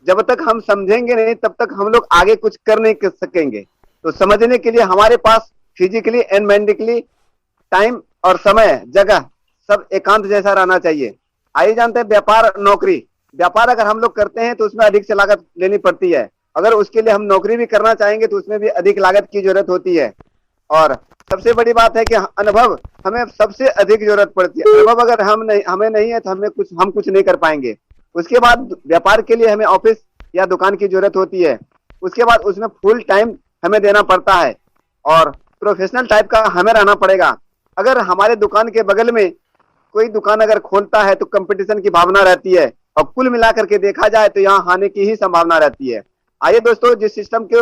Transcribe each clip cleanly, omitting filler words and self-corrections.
जब तक हम समझेंगे नहीं तब तक हम लोग आगे कुछ कर नहीं कर सकेंगे। तो समझने के लिए हमारे पास फिजिकली एंड मेंटली टाइम और समय जगह सब एकांत जैसा रहना चाहिए। आइए जानते हैं व्यापार नौकरी। व्यापार अगर हम लोग करते हैं तो उसमें अधिक से लागत लेनी पड़ती है। अगर उसके लिए हम नौकरी भी करना चाहेंगे तो उसमें भी अधिक लागत की जरूरत होती है। और सबसे बड़ी बात है कि अनुभव हमें सबसे अधिक जरूरत पड़ती है। अनुभव अगर हमें नहीं है तो हम कुछ नहीं कर पाएंगे। उसके बाद व्यापार के लिए हमें ऑफिस या दुकान की जरूरत होती है। उसके बाद उसमें फुल टाइम हमें देना पड़ता है और प्रोफेशनल टाइप का हमें रहना पड़ेगा। अगर हमारे दुकान के बगल में कोई दुकान अगर खोलता है तो कंपटीशन की भावना रहती है और कुल मिलाकर के देखा जाए तो यहाँ हानि की ही संभावना रहती है। आइए दोस्तों, जिस सिस्टम को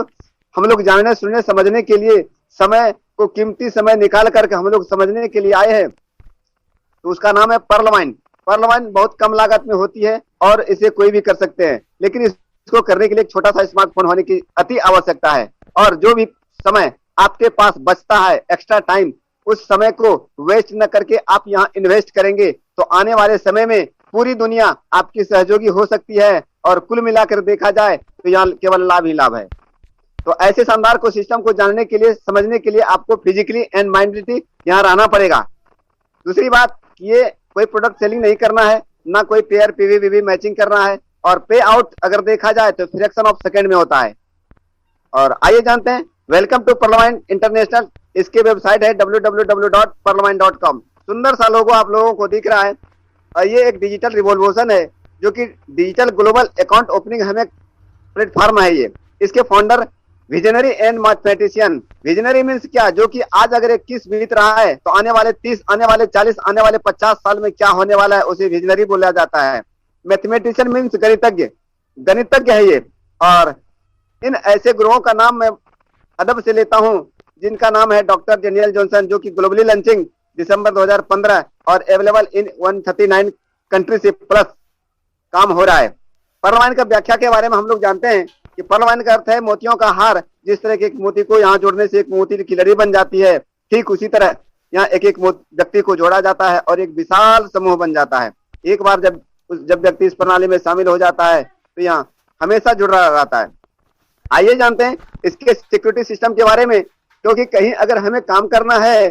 हम लोग जानने सुनने समझने के लिए समय को कीमती समय निकाल करके हम लोग समझने के लिए आए हैं तो उसका नाम है पर्ल माइन। पर्ल माइन बहुत कम लागत में होती है और इसे कोई भी कर सकते हैं, लेकिन इसको करने के लिए एक छोटा सा स्मार्टफोन होने की अति आवश्यकता है। और जो भी समय आपके पास बचता है एक्स्ट्रा टाइम, उस समय को वेस्ट न करके आप यहाँ इन्वेस्ट करेंगे तो आने वाले समय में पूरी दुनिया आपकी सहयोगी हो सकती है और कुल मिलाकर देखा जाए तो यहाँ केवल लाभ ही लाभ है। तो ऐसे शानदार को सिस्टम को जानने के लिए समझने के लिए आपको फिजिकली एंड माइंडली यहाँ रहना पड़ेगा। दूसरी बात, ये कोई प्रोडक्ट सेलिंग नहीं करना है, ना कोई पेयर पीवी मैचिंग करना है और पे आउट अगर देखा जाए तो फ्रैक्शन ऑफ सेकंड में होता है। और आइए जानते हैं, वेलकम टू पर्लमाइन इंटरनेशनल। इसकी वेबसाइट है www.perlmine.com। सुंदर सा लोगो आप लोगों को दिख रहा है और ये एक डिजिटल रिवॉल्यूशन है जो कि डिजिटल ग्लोबल अकाउंट ओपनिंग हमें प्लेटफॉर्म है। ये इसके founder visionary and mathematician. Visionary means क्या, जो कि आज अगर 21 बीत रहा है तो आने वाले 30, आने वाले 40, आने वाले 50 साल में क्या होने वाला है उसे विजनरी बोला जाता है। मैथमेटिशियन मीन्स गणितज्ञ, गणितज्ञ है ये। और इन ऐसे गुरुओं का नाम मैं अदब से लेता हूं जिनका नाम है डॉक्टर डेनियल जॉनसन, जो कि ग्लोबली लॉन्चिंग दिसंबर 2015 और अवेलेबल इन 139 कंट्री से प्लस काम हो रहा है। पर्ल माइन का व्याख्या के बारे में हम लोग जानते हैं कि पर्ल माइन का अर्थ है मोतियों का हार। जिस तरह के एक मोती को यहाँ जोड़ने से एक मोती की लड़ी बन जाती है, ठीक उसी तरह यहाँ एक एक व्यक्ति को जोड़ा जाता है और एक विशाल समूह बन जाता है। एक बार जब व्यक्ति इस प्रणाली में शामिल हो जाता है तो यहाँ हमेशा जुड़ा रहता है। आइए जानते हैं इसके सिक्योरिटी सिस्टम के बारे में, क्योंकि कहीं अगर हमें काम करना है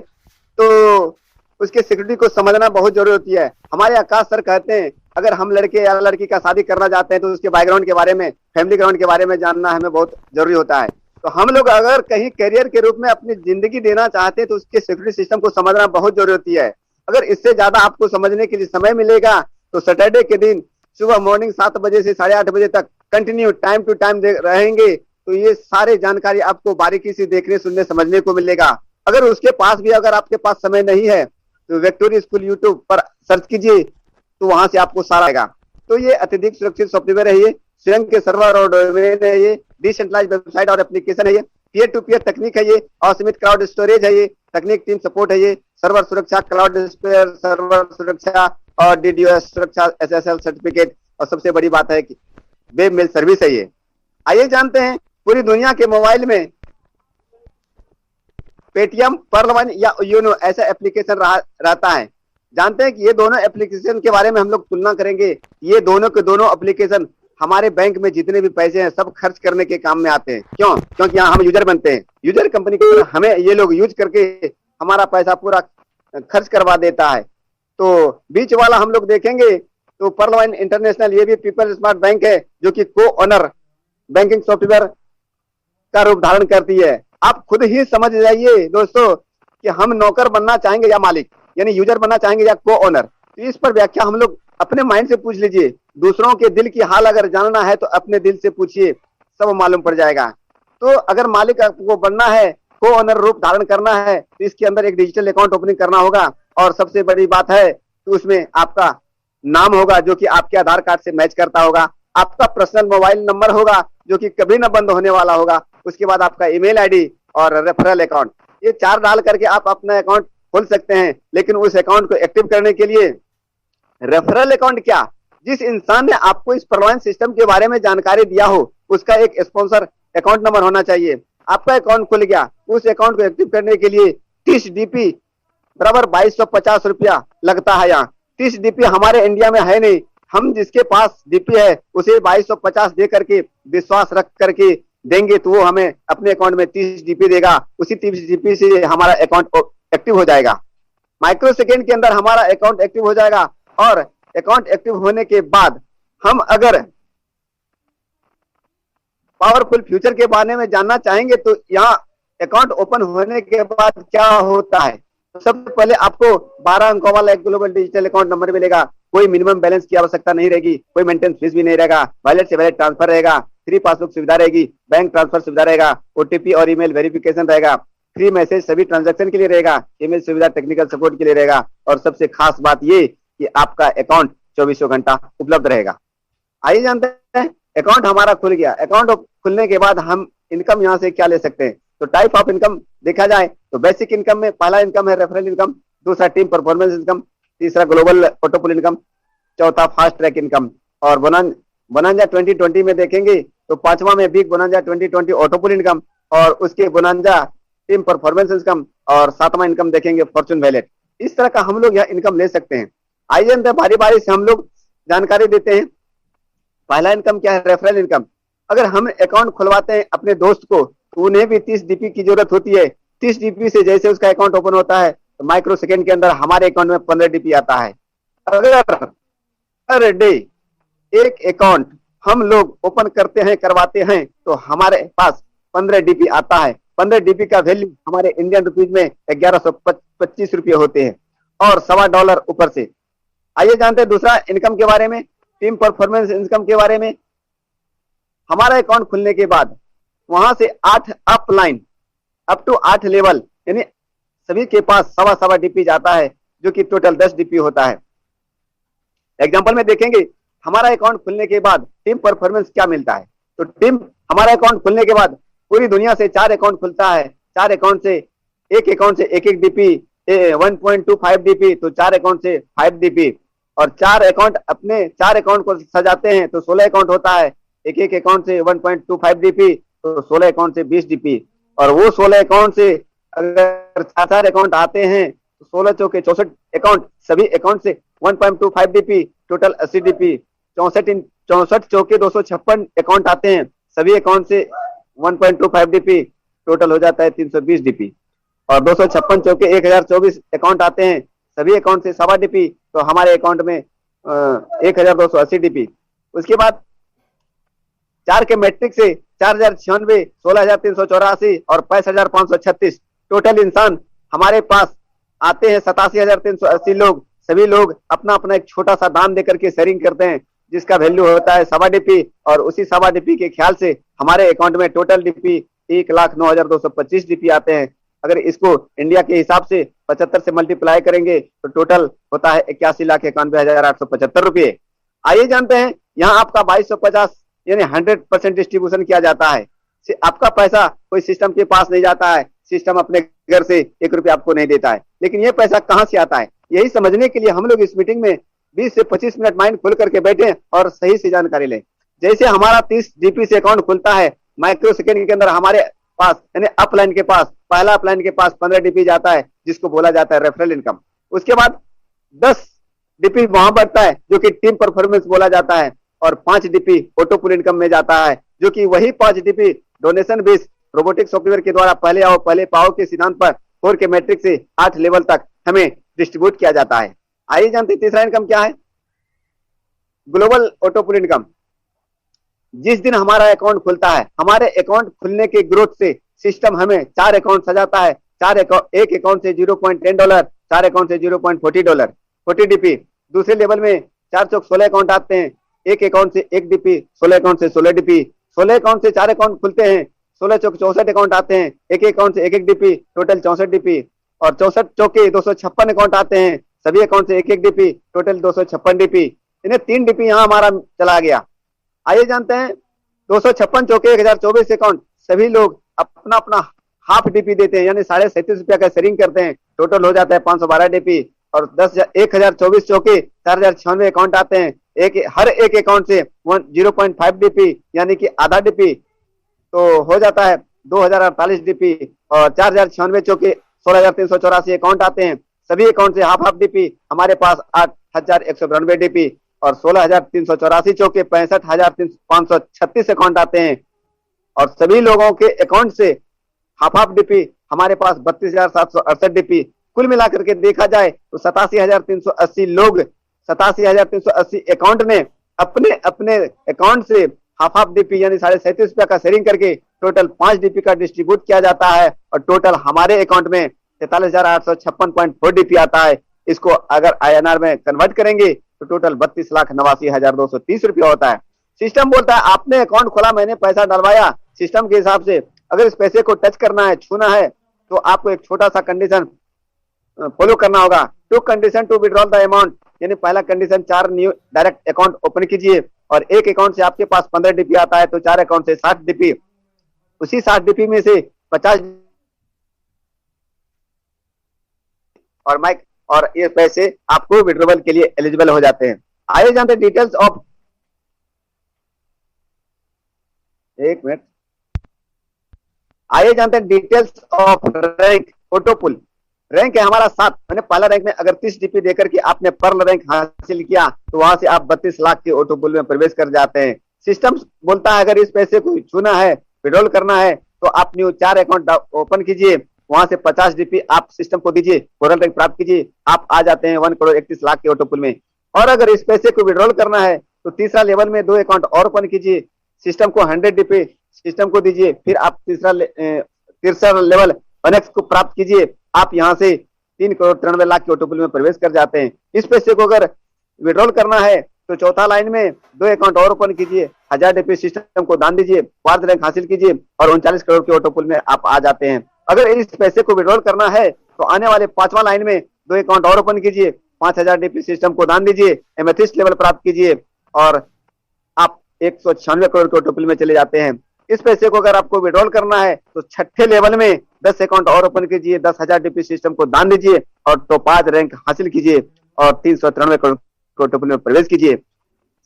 तो उसके सिक्योरिटी को समझना बहुत जरूरी होती है। हमारे आकाश सर कहते हैं अगर हम लड़के या लड़की का शादी करना चाहते हैं तो उसके बैकग्राउंड के बारे में, फैमिली ग्राउंड के बारे में जानना हमें बहुत जरूरी होता है। तो हम लोग अगर कहीं करियर के रूप में अपनी जिंदगी देना चाहते हैं तो उसके सिक्योरिटी सिस्टम को समझना बहुत जरूरी होती है। अगर इससे ज्यादा आपको समझने के लिए समय मिलेगा तो सैटरडे के दिन सुबह मॉर्निंग 7 बजे से 8:30 बजे तक कंटिन्यू टाइम टू टाइम रहेंगे तो ये सारे जानकारी आपको बारीकी से देखने सुनने समझने को मिलेगा। अगर उसके पास भी अगर आपके पास समय नहीं है तो विक्टोरिया स्कूल यूट्यूब पर सर्च कीजिए तो वहां से आपको सारा आएगा। तो ये अत्यधिक सुरक्षित सॉफ्टवेयर है, ये स्वयं के सर्वर और डोमेन है, ये डिसेंट्रलाइज्ड वेबसाइट और एप्लीकेशन है, ये पीयर टू पीयर तकनीक है, ये असीमित क्लाउड स्टोरेज है, ये तकनीक टीम सपोर्ट है, ये सर्वर सुरक्षा, क्लाउड सर्वर सुरक्षा और डीडीओएस सुरक्षा, एसएसएल सर्टिफिकेट और सबसे बड़ी बात है कि वेब मेल सर्विस है ये। आइए जानते हैं, पूरी दुनिया के मोबाइल में पेटीएम, पर्ल माइन या यूनो ऐसा एप्लीकेशन रहता है। जानते हैं कि ये दोनों एप्लीकेशन के बारे में हम लोग तुलना करेंगे। ये दोनों के दोनों एप्लीकेशन हमारे बैंक में जितने भी पैसे हैं सब खर्च करने के काम में आते हैं। क्यों? क्योंकि यहाँ हम यूजर बनते हैं। यूजर कंपनी के हमें ये लोग यूज करके हमारा पैसा पूरा खर्च करवा देता है। तो बीच वाला हम लोग देखेंगे तो पर्ल माइन इंटरनेशनल, ये भी पीपल स्मार्ट बैंक है जो कि को ओनर बैंकिंग सॉफ्टवेयर का रूप धारण करती है। आप खुद ही समझ जाइए दोस्तों कि हम नौकर बनना चाहेंगे या मालिक, यानी यूजर बनना चाहेंगे या को ओनर। तो इस पर व्याख्या हम लोग अपने माइंड से पूछ लीजिए। दूसरों के दिल की हाल अगर जानना है तो अपने दिल से पूछिए, सब मालूम पड़ जाएगा। तो अगर मालिक आपको बनना है, को ओनर रूप धारण करना है तो इसके अंदर एक डिजिटल अकाउंट ओपनिंग करना होगा। और सबसे बड़ी बात है तो उसमें आपका नाम होगा जो कि आपके आधार कार्ड से मैच करता होगा। आपका पर्सनल मोबाइल नंबर होगा जो कि कभी ना बंद होने वाला होगा। उसके बाद आपका ईमेल आईडी और रेफरल अकाउंट, ये 4 डाल करके आप अपना अकाउंट खोल सकते हैं। लेकिन उस अकाउंट को एक्टिव करने के लिए रेफरल अकाउंट क्या, जिस इंसान ने आपको इस पर्ल माइन सिस्टम के बारे में जानकारी दिया हो उसका एक स्पॉन्सर अकाउंट नंबर होना चाहिए। आपका अकाउंट खुल गया, उस अकाउंट को एक्टिव करने के लिए 30 DP बराबर 2250 रुपया लगता है। यहाँ 30 DP हमारे इंडिया में है नहीं, हम जिसके पास डीपी है उसे 2250 दे करके विश्वास रख करके देंगे तो वो हमें अपने अकाउंट में 30 डीपी देगा। उसी 30 डीपी से हमारा अकाउंट एक्टिव हो जाएगा। माइक्रो सेकेंड के अंदर हमारा अकाउंट एक्टिव हो जाएगा। और अकाउंट एक्टिव होने के बाद हम अगर पावरफुल फ्यूचर के बारे में जानना चाहेंगे तो यहाँ अकाउंट ओपन होने के बाद क्या होता है, तो सबसे पहले आपको 12 अंकों वाला एक ग्लोबल डिजिटल अकाउंट नंबर मिलेगा। कोई मिनिमम बैलेंस की आवश्यकता नहीं रहेगी, कोई मेंटेनेंस फीस भी नहीं रहेगा, वॉलेट से वॉलेट ट्रांसफर रहेगा, फ्री पासबुक सुविधा रहेगी, बैंक ट्रांसफर सुविधा रहेगा, ओटीपी और ईमेल वेरिफिकेशन रहेगा, फ्री मैसेज सभी ट्रांजैक्शन के लिए रहेगा, ईमेल सुविधा टेक्निकल सपोर्ट के लिए रहेगा। और सबसे खास बात ये कि आपका अकाउंट 24 घंटा उपलब्ध रहेगा। आइए जानते हैं, अकाउंट हमारा खुल गया। अकाउंट खुलने के बाद हम इनकम यहाँ से क्या ले सकते हैं। तो टाइप ऑफ इनकम देखा जाए तो बेसिक इनकम में पहला इनकम है रेफरल इनकम, दूसरा टीम परफॉर्मेंस इनकम, तीसरा ग्लोबल ऑटोपुल इनकम, चौथा फास्ट ट्रैक इनकम। और बोनांजा 2020 में देखेंगे तो पांचवा में बिग बोनांजा 2020 ऑटोपुल इनकम, और उसके बोनांजा टीम परफॉर्मेंस इनकम, और सातवां इनकम देखेंगे फॉर्चून वैलेट। इस तरह का हम लोग यह इनकम ले सकते हैं। आइए जानते बारी बारी से हम लोग जानकारी देते हैं। पहला इनकम क्या है, रेफरल इनकम। अगर हम अकाउंट खुलवाते हैं अपने दोस्त को तो उन्हें भी 30 डीपी की जरूरत होती है। 30 डीपी से जैसे उसका अकाउंट ओपन होता है तो माइक्रो सेकेंड के अंदर हमारे अकाउंट में 15 डीपी आता है। अगर हर डे एक अकाउंट हम लोग ओपन करते हैं करवाते हैं तो हमारे पास 15 डीपी आता है। 15 डीपी का वैल्यू हमारे इंडियन रुपीज में 1125 रुपये होते हैं और $1.25 ऊपर से। आइए जानते हैं दूसरा इनकम के बारे में, टीम परफॉर्मेंस इनकम के बारे में। हमारा अकाउंट खुलने के बाद वहां से 8 up line up to 8 level यानी सभी के पास सवा डीपी जाता है, जो कि टोटल 10 डीपी होता है। एग्जांपल में देखेंगे हमारा अकाउंट खुलने के बाद टीम परफॉर्मेंस क्या मिलता है। तो टीम हमारा अकाउंट खुलने के बाद पूरी दुनिया से 4 अकाउंट खुलता है। 4 अकाउंट से एक डीपी 1.25 डीपी, तो 4 अकाउंट से 5 डीपी। और 4 अकाउंट अपने 4 अकाउंट को सजाते हैं तो 16 अकाउंट होता है। एक अकाउंट से 1.25 डीपी, तो 16 अकाउंट से 20 डीपी। और वो 16 अकाउंट से अगर 4 अकाउंट आते हैं तो 16 चौके 64 अकाउंट, सभी अकाउंट से 1.25 डीपी, टोटल 80 डीपी। 64 चौके 256 अकाउंट आते हैं, सभी अकाउंट से 1.25 डीपी, टोटल हो जाता है 320 डीपी। और 256 चौके 1024 अकाउंट आते हैं, सभी अकाउंट से 1.25 डीपी, तो हमारे अकाउंट में 1280 डीपी। उसके बाद 4 के मैट्रिक से 4096, 16384 और 25536 टोटल इंसान हमारे पास आते हैं। 87,380 लोग, सभी लोग अपना अपना एक छोटा सा दान देकर के शेयरिंग करते हैं, जिसका वैल्यू होता है 1.25 डीपी। और उसी 1.25 डीपी के ख्याल से हमारे अकाउंट में टोटल डीपी 1,09,225 डीपी आते हैं। अगर इसको इंडिया के हिसाब से 75 से मल्टीप्लाई करेंगे तो टोटल होता है 81,91,875 रुपये। आइए जानते हैं यहाँ आपका 2250 यानी 100% डिस्ट्रीब्यूशन किया जाता है। आपका पैसा कोई सिस्टम के पास नहीं जाता है, सिस्टम अपने घर से 1 रुपया आपको नहीं देता है। लेकिन ये पैसा कहाँ से आता है, यही समझने के लिए हम लोग इस मीटिंग में 20 से 25 मिनट माइंड खोल करके बैठे और सही से जानकारी लें। जैसे हमारा 30 डीपी से अकाउंट खुलता है, माइक्रो सेकेंड के अंदर हमारे पास यानी अपलाइन के पास, पहला अपलाइन के पास 15 डीपी जाता है, जिसको बोला जाता है रेफरल इनकम। उसके बाद 10 डीपी वहां बढ़ता है, जो कि टीम परफॉर्मेंस बोला जाता है। और 5 डीपी ऑटोपुल इनकम में जाता है, जो कि वही 5 DP donation based robotic software के द्वारा पहले आओ पहले पाओ के सिद्धांत पर 4 के मैट्रिक से 8 लेवल तक हमें डिस्ट्रीब्यूट किया जाता है। आइए जानते हैं तीसरा इनकम क्या है, ग्लोबल ऑटोपुल इनकम। जिस दिन हमारा अकाउंट खुलता है, हमारे अकाउंट खुलने के ग्रोथ से सिस्टम हमें 4 अकाउंट सजाता है। एक अकाउंट से $0.10, 4 अकाउंट से $0.40, 40 डीपी। दूसरे लेवल में 4 चौक 16 अकाउंट आते हैं, एक अकाउंट से 1 डीपी, 16 अकाउंट से 16 डीपी। 16 अकाउंट से 4 अकाउंट खुलते हैं, 16 चौक 64 अकाउंट आते हैं, एक अकाउंट से 1 डीपी, टोटल 64 डीपी। और 64 चौके 256 अकाउंट आते हैं, सभी अकाउंट से 1 डीपी, टोटल 256 डीपी। इन्हें 3 डीपी यहाँ हमारा चला गया। आइए जानते हैं 256 चौके 1024 अकाउंट, सभी लोग अपना अपना हाफ डीपी देते हैं, यानी 37.5 रुपया का शेयरिंग करते हैं, टोटल हो जाता है 512 डीपी। और 101024 चौके 4096 अकाउंट आते हैं, हर एक अकाउंट से 0.5 डीपी यानी कि आधा डीपी, तो हो जाता है 2048 डीपी। और 4096 चौके 16,384 अकाउंट आते हैं, सभी अकाउंट से हाफ डीपी, हमारे पास 8,192 डीपी। और 16,384 चौके 65,536 अकाउंट आते हैं। और सभी लोगों के अकाउंट से हाफ हाफ डीपी हमारे पास 32,768 डीपी। कुल मिलाकर के देखा जाए तो 87,380 लोग 87,380 अकाउंट में अपने अपने अकाउंट से हाफ हाफ डीपी यानी 37.5 रुपया का शेयरिंग करके टोटल 5 डीपी का डिस्ट्रीब्यूट किया जाता है और टोटल हमारे अकाउंट में 43,856.4 डीपी आता है। इसको अगर INR में कन्वर्ट करेंगे तो टोटल 32,89,230 रुपया होता है। सिस्टम बोलता है आपने अकाउंट खोला, मैंने पैसा डलवाया, सिस्टम के हिसाब से अगर इस पैसे को टच करना है, छूना है, तो आपको एक छोटा सा कंडीशन फॉलो करना होगा। Two condition to withdrawal the amount, यानी पहला condition 4 new direct account open कीजिए और एक अकाउंट से आपके पास 15 डीपी आता है तो 4 अकाउंट से 60 डीपी, उसी 60 डीपी में से 50 और माइक और ये पैसे आपको विड्रॉवल के लिए एलिजिबल हो जाते हैं। आइए जानते हैं डिटेल्स ऑफ, एक मिनट, आइए जानते हैं details of rank auto pool. Rank है हमारा 7, मैंने पहला रैंक में अगर 30 डीपी देकर के आपने पर्ल रैंक हासिल किया तो वहां से आप 32 लाख के ऑटो पुल में प्रवेश कर जाते हैं। सिस्टम बोलता है अगर इस पैसे को छूना है, विड्रॉल करना है, तो आप न्यू 4 अकाउंट ओपन कीजिए, वहां से 50 डीपी आप सिस्टम को दीजिए, पर्ल रैंक प्राप्त कीजिए, आप आ जाते हैं 1,31,00,000 के ऑटो पुल में। और अगर इस पैसे को विड्रॉल करना है तो तीसरा लेवल में 2 अकाउंट और ओपन कीजिए, सिस्टम को 100 डीपी सिस्टम को दीजिए, फिर आप तीसरा लेवल 1x को प्राप्त कीजिए, आप यहां से 3,93,00,000 के ऑटो पुल में प्रवेश कर जाते हैं। इस पैसे को अगर विड्रॉल करना है तो चौथा लाइन में 2 अकाउंट और ओपन कीजिए, 1000 डीपी सिस्टम को दान दीजिए, क्वार्ट रैंक हासिल कीजिए और 39 करोड़ के ऑटो पुल में आप आ जाते हैं। अगर इस पैसे को विड्रॉल करना है तो आने वाले 5वां लाइन में 2 अकाउंट और ओपन कीजिए, 5000 डीपी सिस्टम को दान दीजिए, एमेथिस्ट लेवल प्राप्त कीजिए और आप 196 करोड़ के ऑटो पुल में चले जाते हैं। इस पैसे को अगर आपको विड्रॉल करना है तो छठे लेवल में 10 अकाउंट और ओपन कीजिए, 10,000 डीपी सिस्टम को दान दीजिए और टॉप 5 रैंक हासिल कीजिए और 393 करोड़ के ऑटो पुल में प्रवेश कीजिए।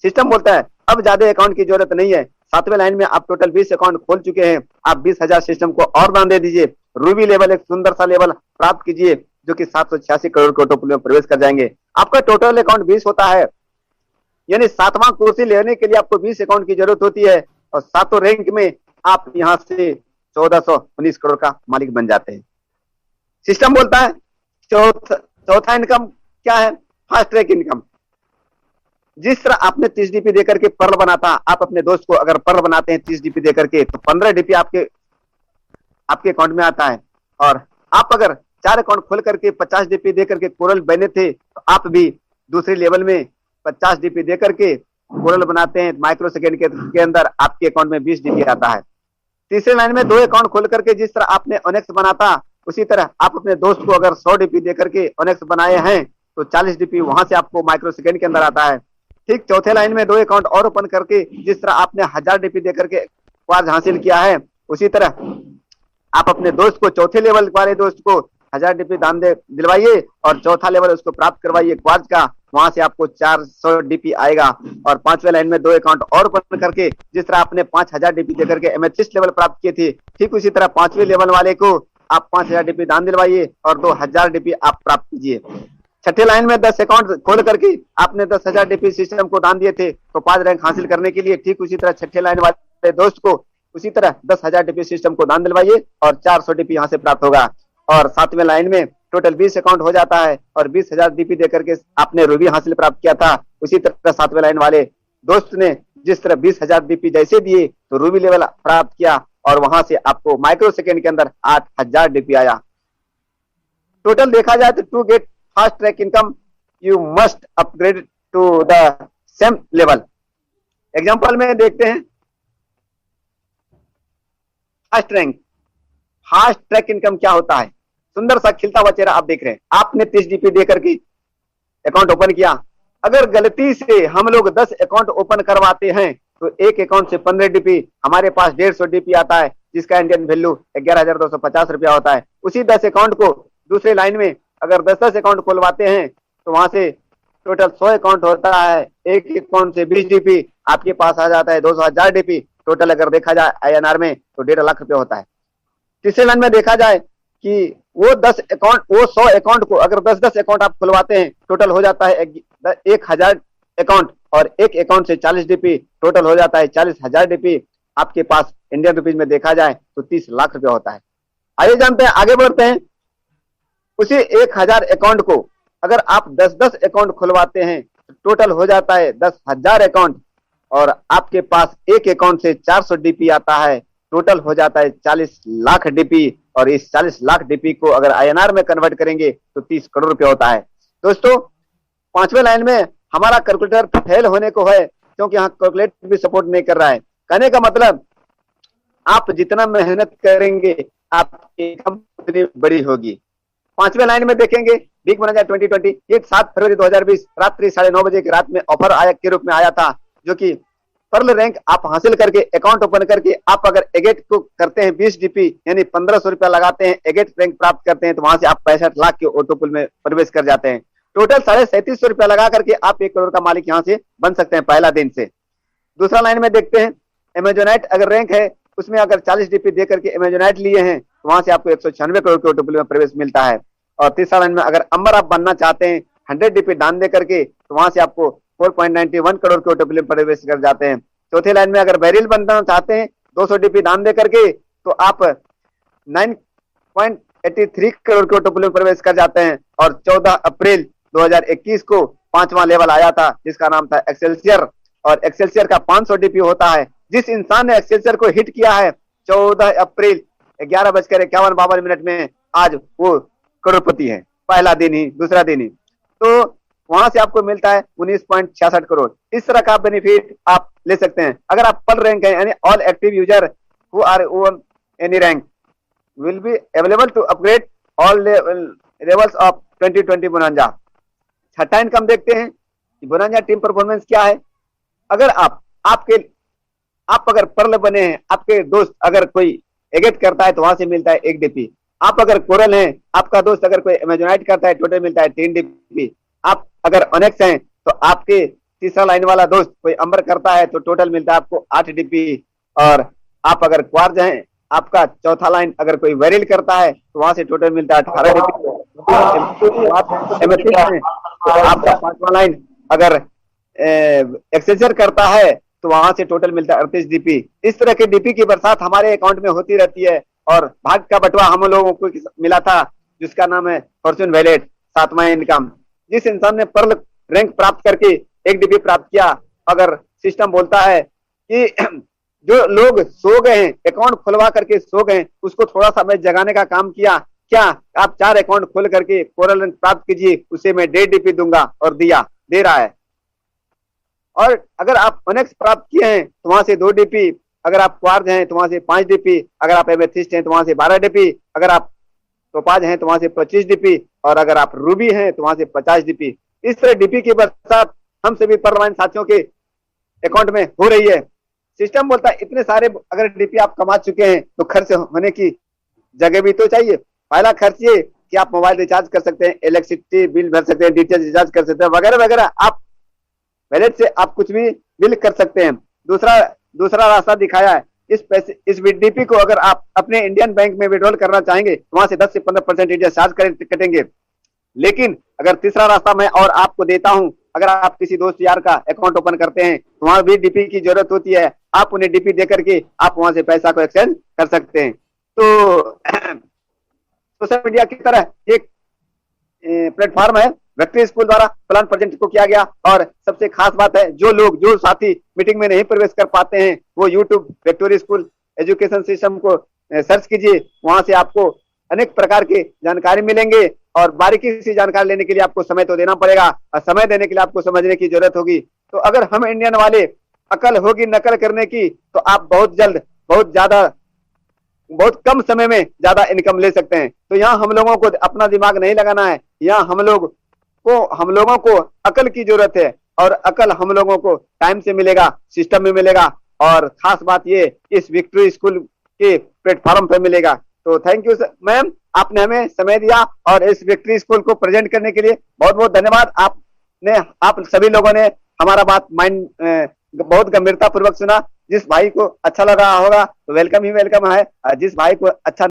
सिस्टम बोलता है अब ज्यादा अकाउंट की जरूरत नहीं है, 7वें लाइन में आप टोटल 20 अकाउंट खोल चुके हैं, आप 20,000 सिस्टम को और दान दे दीजिए, रूबी लेवल एक सुंदर सा लेवल प्राप्त कीजिए जो कि 786 करोड़ के ऑटो पुल में प्रवेश कर जाएंगे। आपका टोटल अकाउंट 20 होता है, यानी 7वां कुर्सी लेने के लिए आपको 20 अकाउंट की जरूरत होती है और 7वें रैंक में आप यहां से 1419 करोड़ का मालिक बन जाते हैं। सिस्टम बोलता है चौथा इनकम क्या है, फास्ट ट्रैक इनकम। जिस तरह आपने 30 डीपी देकर के पर्ल बनाता, आप अपने दोस्त को अगर पर्ल बनाते हैं 30 डीपी देकर के तो 15 डीपी आपके अकाउंट में आता है। और आप अगर 4 अकाउंट खोल करके 50 डीपी देकर के कोरल बने थे तो आप भी दूसरे लेवल में 50 डीपी देकर के कोरल बनाते हैं, माइक्रो सेकेंड के अंदर आपके अकाउंट में 20 डीपी आता है। तीसरे लाइन में 2 अकाउंट खोल करके जिस तरह आपने ओनेक्स बनाता उसी तरह आप अपने दोस्त को अगर 100 डीपी देकर के ओनेक्स बनाए हैं तो 40 डीपी वहां से आपको माइक्रो सेकेंड के अंदर आता है। ठीक चौथे लाइन में 2 अकाउंट और ओपन करके जिस तरह आपने 1000 डीपी देकर के क्वार्ज हासिल किया है उसी तरह आप अपने दोस्त को, चौथे लेवल वाले दोस्त को 1000 डीपी दान दिलवाइए और चौथा लेवल उसको प्राप्त करवाइए क्वार्ज का, वहां से आपको 400 डीपी आएगा। और 5वें लाइन में 2 अकाउंट और ओपन करके जिस तरह आपने 5000 डीपी देकर के एमेथिस्ट लेवल प्राप्त किए थे, ठीक उसी तरह 5वें लेवल वाले को आप 5000 डीपी दान दिलवाइए और 2000 डीपी आप प्राप्त कीजिए। छठे लाइन में 10 अकाउंट खोल करके आपने 10,000 डीपी सिस्टम को दान दिए थे तो 5 रैंक हासिल करने के लिए ठीक उसी तरह छठे लाइन वाले दोस्त को उसी तरह 10,000 डीपी सिस्टम को दान दिलवाइए और 400 डीपी यहाँ से प्राप्त होगा। और 7वें लाइन में टोटल 20 अकाउंट हो जाता है और 20,000 डीपी देकर के आपने रूबी हासिल प्राप्त किया था, उसी तरह 7वें लाइन वाले दोस्त ने जिस तरह 20,000 डीपी जैसे दिए तो रूबी लेवल प्राप्त किया और वहां से आपको माइक्रो सेकेंड के अंदर 8,000 डीपी आया। टोटल देखा जाए तो to get fast track income you must upgrade to the same level. Example में देखते हैं फास्ट ट्रैक इनकम क्या होता है। सुंदर सा खिलता हुआ चेहरा आप देख रहे हैं, आपने 30 डीपी देकर के अकाउंट ओपन किया। अगर गलती से हम लोग 10 अकाउंट ओपन करवाते हैं तो एक अकाउंट से 15 डीपी हमारे पास 150 डीपी आता है, जिसका इंडियन वैल्यू 11,250 रुपया होता है। उसी 10 अकाउंट को दूसरे लाइन में अगर 10 अकाउंट खुलवाते हैं तो वहां से टोटल 100 अकाउंट होता है, एक अकाउंट से 20 डीपी आपके पास आ जाता है 200,000 डीपी। टोटल अगर देखा जाए INR में तो 1.5 लाख रुपया होता है। तीसरे लाइन में देखा जाए कि वो 100 अकाउंट को अगर 10 अकाउंट आप खुलवाते हैं टोटल हो जाता है 1,000 अकाउंट, और एक अकाउंट से 40 डीपी टोटल हो जाता है 40,000 डीपी। आपके पास इंडियन रुपीज में देखा जाए तो 30 लाख रुपया होता है। आइए जानते हैं, आगे बढ़ते हैं। उसी 1,000 अकाउंट को अगर आप 10-10 अकाउंट खुलवाते हैं तो टोटल हो जाता है 10,000 अकाउंट, और आपके पास एक अकाउंट से 400 डीपी आता है, टोटल हो जाता है 40 लाख डीपी। और इस 40 लाख डीपी को अगर आईएनआर में कन्वर्ट करेंगे तो 30 करोड़ रुपया होता है। दोस्तों, पांचवें लाइन में हमारा कैलकुलेटर फेल होने को है, क्योंकि यहाँ कैलकुलेटर भी सपोर्ट नहीं कर रहा है। कहने का मतलब, आप जितना मेहनत करेंगे आपकी कंपनी बड़ी होगी। पांचवें लाइन में देखेंगे, बिग बोनस 2020 ये 7 फरवरी 2020 रात्रि 9:30 बजे की रात में ऑफर आया के रूप में आया था, जो कि पर्ल रैंक आप हासिल करके अकाउंट ओपन करके आप अगर एगेट को करते हैं 20 डीपी यानी 1500 रुपया लगाते हैं, एगेट रैंक प्राप्त करते हैं, तो वहां से आप 65 लाख के ऑटो पुल में प्रवेश कर जाते हैं। टोटल 3750 रुपया लगा करके आप 1 करोड़ का मालिक यहां से बन सकते हैं पहला दिन से। दूसरा लाइन में देखते हैं, अमेजोनाइट अगर रैंक है उसमें अगर 40 डीपी दे करके अमेजोनाइट लिए हैं तो वहां से आपको 196 करोड़ के ऑटो पुल में प्रवेश मिलता है। और तीसरा लाइन में अगर अंबर आप बनना चाहते हैं 100 डीपी दान दे करके, तो वहां से आपको 4.91 करोड़ के ऑटो पुल में प्रवेश कर जाते हैं। चौथे लाइन में अगर बैरिल बनना चाहते हैं 200 डीपी दान दे करके, तो आप 9.83 करोड़ के ऑटो पुल में प्रवेश कर जाते हैं। और 14 अप्रैल 2021 को 5वां लेवल आया था जिसका नाम था एक्सेलसियर, और एक्सेलसियर का 500 डीपी होता है। जिस इंसान ने एक्सेलसियर को हिट किया है 14 अप्रैल 11:51 में, आज वो करोड़पति है, पहला दिन ही, दूसरा दिन ही। तो वहां से आपको मिलता है 19.66 करोड़। इस तरह का बेनिफिट आप ले सकते हैं। अगर आप पर्ल रैंक है यानी all active user who are own any rank will be available to upgrade all levels of 2020 bonanza. छठा इनकम देखते हैं कि बोनांजा टीम परफॉर्मेंस क्या है। अगर आप अगर पर्ल बने हैं, आपके दोस्त अगर कोई एगेट करता है तो वहां से मिलता है 1 डीपी। आप अगर कोरल हैं, आपका दोस्त अगर कोई अमेजोनाइट करता है, टोटल मिलता है 3 डीपी। आप अगर ओनेक्स हैं तो आपके तीसरा लाइन वाला दोस्त कोई अंबर करता है तो टोटल मिलता है आपको 8 डीपी। और आप अगर क्वार्ज हैं, आपका चौथा लाइन अगर कोई वेरिल करता है तो वहां से टोटल मिलता है 18 डीपी। तो आपका पांचवा लाइन अगर एक्सेसर करता है तो वहां से टोटल मिलता है 38 डीपी। इस तरह के डीपी की बरसात हमारे अकाउंट में होती रहती है। और भाग का बटवा हम लोगों को मिला था जिसका नाम है फॉर्चून वैलेट, 7वां इनकम। जिस इंसान ने पर्ल रैंक प्राप्त करके 1 डीपी प्राप्त किया, अगर सिस्टम बोलता है कि जो लोग सो गए हैं, अकाउंट खुलवा करके सो गए, उसको थोड़ा सा मैं जगाने का काम किया, क्या आप 4 अकाउंट खोल करके कोरल रैंक प्राप्त कीजिए, उसे मैं 1.5 डीपी दूंगा, और दे रहा है। और अगर आप ओनेक्स प्राप्त किए हैं तो वहां से 2 डीपी, अगर आप क्वार्ज हैं तो वहां से 5 डीपी, अगर आप एमेथिस्ट हैं तो वहां से 12 डीपी, अगर आप टोपाज हैं तो वहां से 25 डीपी, और अगर आप रूबी हैं तो वहां से 50 डीपी। इस तरह डीपी की बरसात हम सभी पर्लवाइन साथियों के अकाउंट में हो रही है। सिस्टम बोलता है इतने सारे अगर डीपी आप कमा चुके हैं तो खर्च होने की जगह भी तो चाहिए। पहला खर्च ये कि आप मोबाइल रिचार्ज कर सकते हैं, इलेक्ट्रिसिटी बिल भर सकते हैं, डीटीएच रिचार्ज कर सकते हैं, वगैरह वगैरह। आप वैलेट से आप कुछ भी बिल कर सकते हैं। दूसरा रास्ता दिखाया है। इस डीपी को अगर आप अपने इंडियन बैंक में विड्रॉल करना चाहेंगे तो वहां से 10 से 15% इंटरेस्ट चार्ज कटेंगे। लेकिन अगर तीसरा रास्ता मैं और आपको देता हूं, अगर आप किसी दोस्त यार का अकाउंट ओपन करते हैं तो वहां भी डीपी की जरूरत होती है। आप उन्हें डीपी दे करके आप वहां से पैसा को एक्सचेंज कर सकते हैं। तो सोशल मीडिया की तरह एक प्लेटफॉर्म है, विक्ट्री स्कूल द्वारा प्लान प्रेजेंट को किया गया। और सबसे खास बात है, जो साथी मीटिंग में नहीं प्रवेश कर पाते हैं वो YouTube victory school education system को सर्च कीजिए, वहां से आपको अनेक प्रकार की जानकारी मिलेंगे। और बारीकी से जानकारी लेने के लिए आपको समय तो देना पड़ेगा, और समय देने के लिए आपको समझने की जरूरत होगी। तो अगर हम इंडियन वाले अकल होगी नकल करने की, तो आप बहुत जल्द बहुत कम समय में ज्यादा इनकम ले सकते हैं। तो यहाँ हम लोगों को अपना दिमाग नहीं लगाना है, यहाँ हम लोगों को अकल की जरूरत है। और अकल हम लोगों को टाइम से मिलेगा, सिस्टम में मिलेगा, और खास बात ये इस विक्ट्री स्कूल के प्लेटफॉर्म पे मिलेगा। तो थैंक यू मैम, आपने हमें समय दिया और इस विक्ट्री स्कूल को प्रेजेंट करने के लिए बहुत बहुत धन्यवाद। आप सभी लोगों ने हमारा बात बहुत गंभीरता पूर्वक सुना। जिस भाई को अच्छा लग रहा होगा तो वेलकम ही वेलकम है, जिस भाई को अच्छा